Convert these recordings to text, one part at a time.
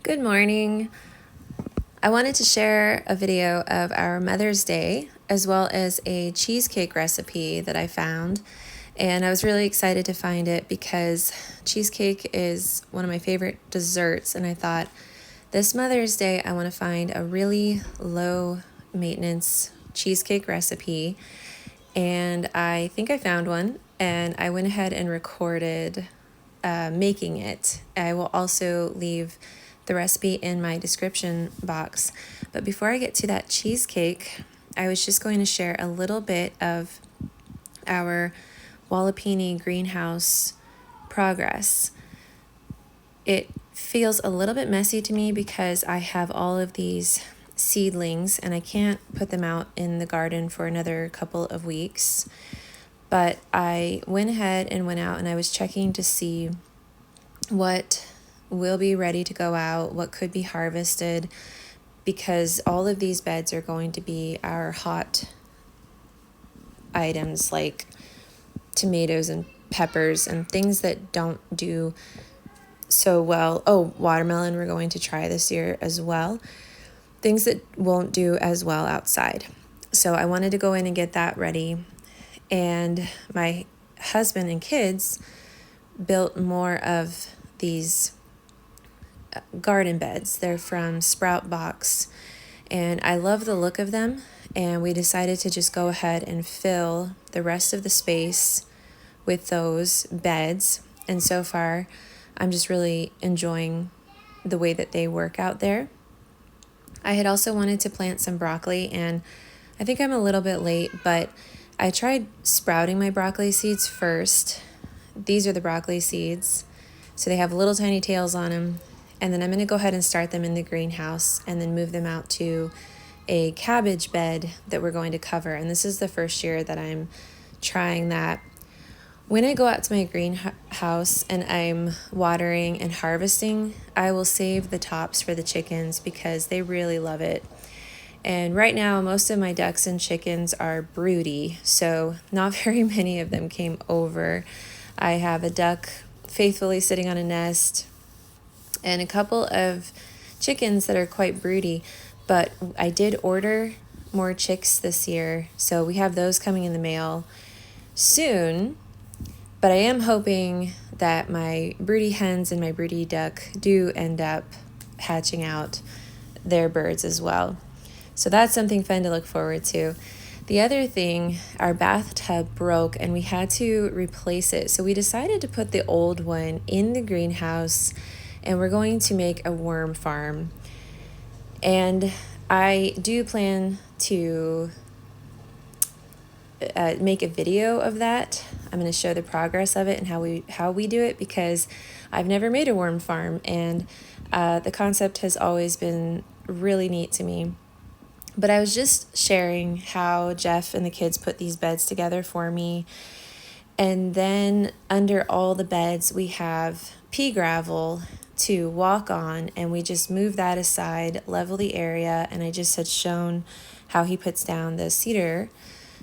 Good morning. I wanted to share a video of our Mother's Day as well as a cheesecake recipe that I found. And I was really excited to find it because cheesecake is one of my favorite desserts. And I thought this Mother's Day, I want to find a really low maintenance cheesecake recipe. And I think I found one, and I went ahead and recorded making it. I will also leave the recipe in my description box. But before I get to that cheesecake, I was just going to share a little bit of our Walipini greenhouse progress. It feels a little bit messy to me because I have all of these seedlings and I can't put them out in the garden for another couple of weeks. But I went ahead and went out and I was checking to see what will be ready to go out, what could be harvested, because all of these beds are going to be our hot items like tomatoes and peppers and things that don't do so well. Oh, watermelon we're going to try this year as well. Things that won't do as well outside. So I wanted to go in and get that ready. And my husband and kids built more of these garden beds. They're from Sprout Box, and I love the look of them. And we decided to just go ahead and fill the rest of the space with those beds. And so far, I'm just really enjoying the way that they work out there. I had also wanted to plant some broccoli, and I think I'm a little bit late, but I tried sprouting my broccoli seeds first. These are the broccoli seeds. So they have little tiny tails on them. And then I'm going to go ahead and start them in the greenhouse and then move them out to a cabbage bed that we're going to cover. And this is the first year that I'm trying that. When I go out to my greenhouse and I'm watering and harvesting, I will save the tops for the chickens because they really love it. And right now, most of my ducks and chickens are broody, so not very many of them came over. I have a duck faithfully sitting on a nest and a couple of chickens that are quite broody, but I did order more chicks this year, so we have those coming in the mail soon. But I am hoping that my broody hens and my broody duck do end up hatching out their birds as well. So that's something fun to look forward to. The other thing, our bathtub broke and we had to replace it. So we decided to put the old one in the greenhouse and we're going to make a worm farm. And I do plan to make a video of that. I'm going to show the progress of it and how we do it because I've never made a worm farm, and the concept has always been really neat to me. But I was just sharing how Jeff and the kids put these beds together for me. And then under all the beds, we have pea gravel to walk on, and we just move that aside, level the area, and I just had shown how he puts down the cedar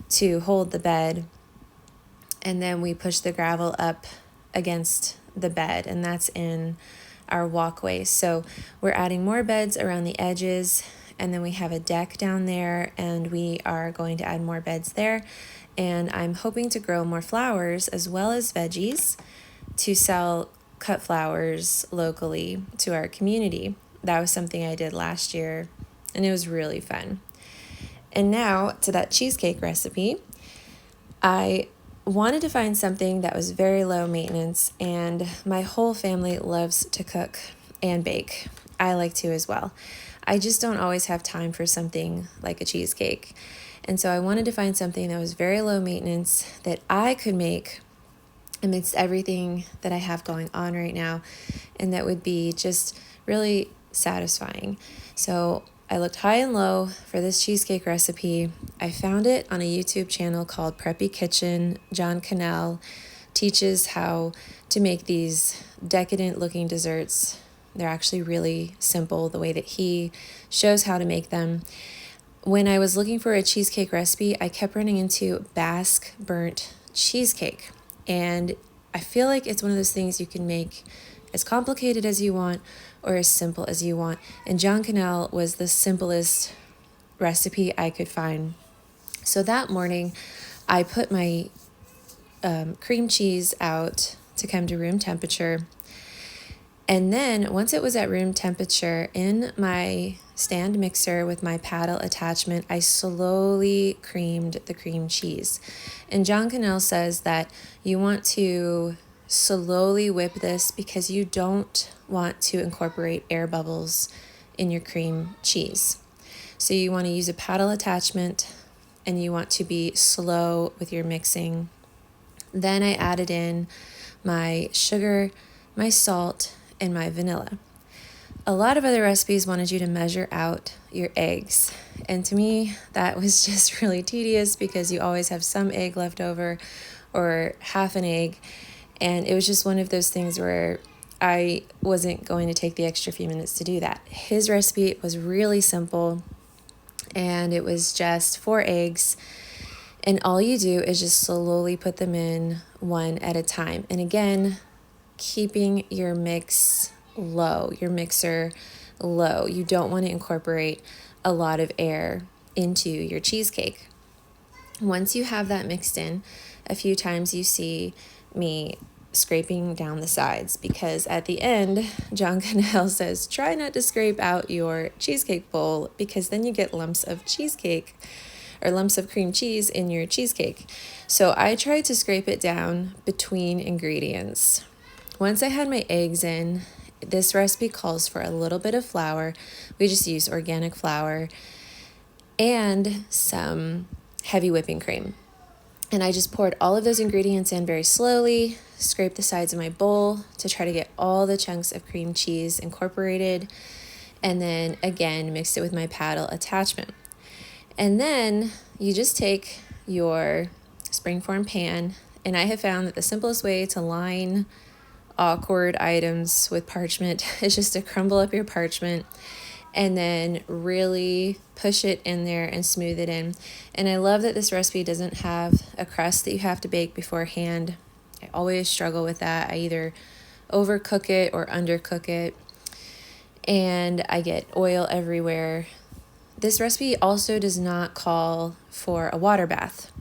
to hold the bed. And then we push the gravel up against the bed, and that's in our walkway. So we're adding more beds around the edges, and then we have a deck down there, and we are going to add more beds there. And I'm hoping to grow more flowers as well as veggies to sell cut flowers locally to our community. That was something I did last year, and it was really fun. And now to that cheesecake recipe. I wanted to find something that was very low maintenance, and my whole family loves to cook and bake. I like to as well. I just don't always have time for something like a cheesecake. And so I wanted to find something that was very low maintenance that I could make amidst everything that I have going on right now, and that would be just really satisfying. So I looked high and low for this cheesecake recipe. I found it on a YouTube channel called Preppy Kitchen. John Cannell teaches how to make these decadent looking desserts. They're actually really simple the way that he shows how to make them. When I was looking for a cheesecake recipe, I kept running into Basque burnt cheesecake. And I feel like it's one of those things you can make as complicated as you want or as simple as you want. And John Cannell was the simplest recipe I could find. So that morning, I put my cream cheese out to come to room temperature. And then once it was at room temperature, in my stand mixer with my paddle attachment, I slowly creamed the cream cheese. And John Cannell says that you want to slowly whip this because you don't want to incorporate air bubbles in your cream cheese. So you want to use a paddle attachment and you want to be slow with your mixing. Then I added in my sugar, my salt, and my vanilla. A lot of other recipes wanted you to measure out your eggs. And to me, that was just really tedious because you always have some egg left over or half an egg. And it was just one of those things where I wasn't going to take the extra few minutes to do that. His recipe was really simple, and it was just 4 eggs. And all you do is just slowly put them in one at a time. And again, keeping your mix low, your mixer low. You don't want to incorporate a lot of air into your cheesecake. Once you have that mixed in, a few times you see me scraping down the sides, because at the end, John Cannell says, try not to scrape out your cheesecake bowl because then you get lumps of cheesecake or lumps of cream cheese in your cheesecake. So I tried to scrape it down between ingredients. Once I had my eggs in, this recipe calls for a little bit of flour. We just use organic flour and some heavy whipping cream. And I just poured all of those ingredients in very slowly, scraped the sides of my bowl to try to get all the chunks of cream cheese incorporated, and then again mixed it with my paddle attachment. And then you just take your springform pan, and I have found that the simplest way to line awkward items with parchment is just to crumble up your parchment and then really push it in there and smooth it in. And I love that this recipe doesn't have a crust that you have to bake beforehand. I always struggle with that. I either overcook it or undercook it, and I get oil everywhere. This recipe also does not call for a water bath,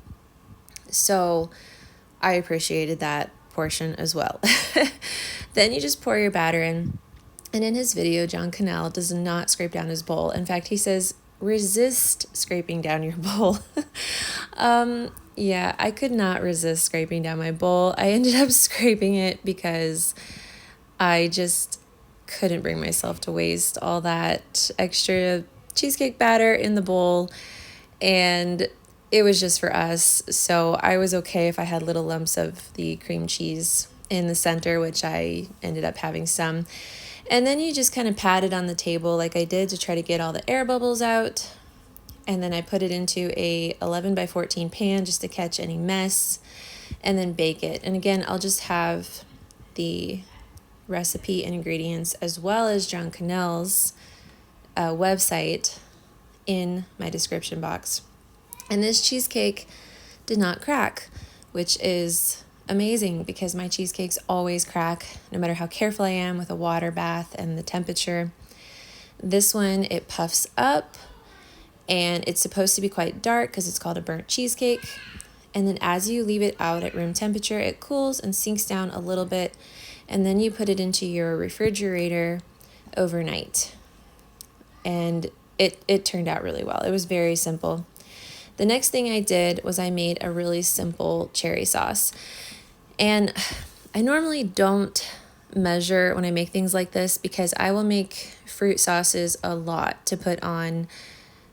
so I appreciated that portion as well. Then you just pour your batter in. And in his video, John Cannell does not scrape down his bowl. In fact, he says, resist scraping down your bowl. Yeah, I could not resist scraping down my bowl. I ended up scraping it because I just couldn't bring myself to waste all that extra cheesecake batter in the bowl. And it was just for us. So I was okay if I had little lumps of the cream cheese in the center, which I ended up having some. And then you just kind of pat it on the table like I did to try to get all the air bubbles out. And then I put it into a 11 by 14 pan just to catch any mess, and then bake it. And again, I'll just have the recipe and ingredients as well as John Cannell's website in my description box. And this cheesecake did not crack, which is amazing because my cheesecakes always crack no matter how careful I am with a water bath and the temperature. This one, it puffs up, and it's supposed to be quite dark because it's called a burnt cheesecake. And then as you leave it out at room temperature, it cools and sinks down a little bit, and then you put it into your refrigerator overnight. And it turned out really well. It was very simple. The next thing I did was I made a really simple cherry sauce. And I normally don't measure when I make things like this because I will make fruit sauces a lot to put on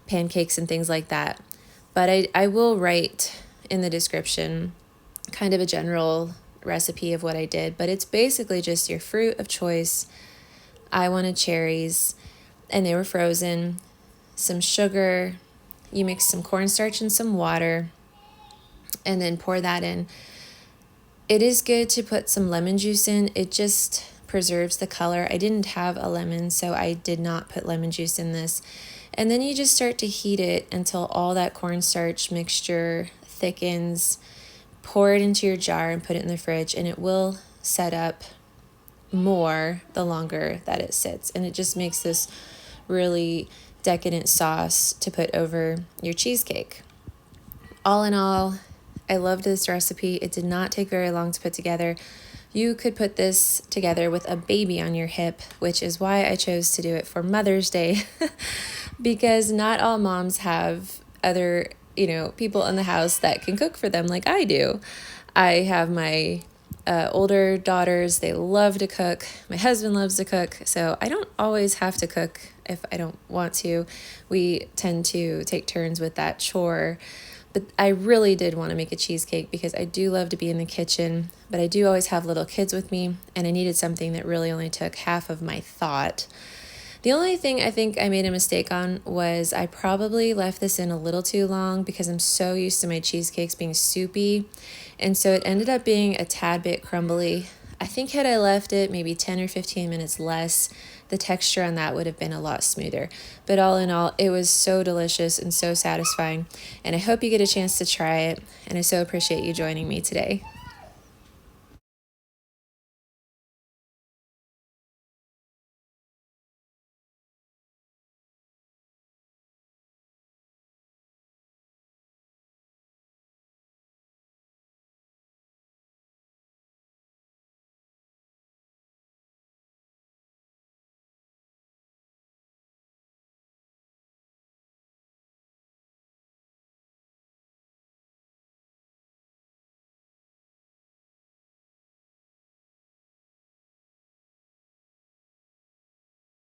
pancakes and things like that. But I will write in the description kind of a general recipe of what I did. But it's basically just your fruit of choice. I wanted cherries, and they were frozen, some sugar. You mix some cornstarch and some water, and then pour that in. It is good to put some lemon juice in. It just preserves the color. I didn't have a lemon, so I did not put lemon juice in this. And then you just start to heat it until all that cornstarch mixture thickens. Pour it into your jar and put it in the fridge, and it will set up more the longer that it sits. And it just makes this really decadent sauce to put over your cheesecake. All in all, I loved this recipe. It did not take very long to put together. You could put this together with a baby on your hip, which is why I chose to do it for Mother's Day, because not all moms have other, people in the house that can cook for them like I do. I have my older daughters. They love to cook. My husband loves to cook. So I don't always have to cook if I don't want to. We tend to take turns with that chore. But I really did want to make a cheesecake because I do love to be in the kitchen, but I do always have little kids with me, and I needed something that really only took half of my thought. The only thing I think I made a mistake on was I probably left this in a little too long because I'm so used to my cheesecakes being soupy, and so it ended up being a tad bit crumbly. I think had I left it maybe 10 or 15 minutes less, the texture on that would have been a lot smoother. But all in all, it was so delicious and so satisfying, and I hope you get a chance to try it, and I so appreciate you joining me today.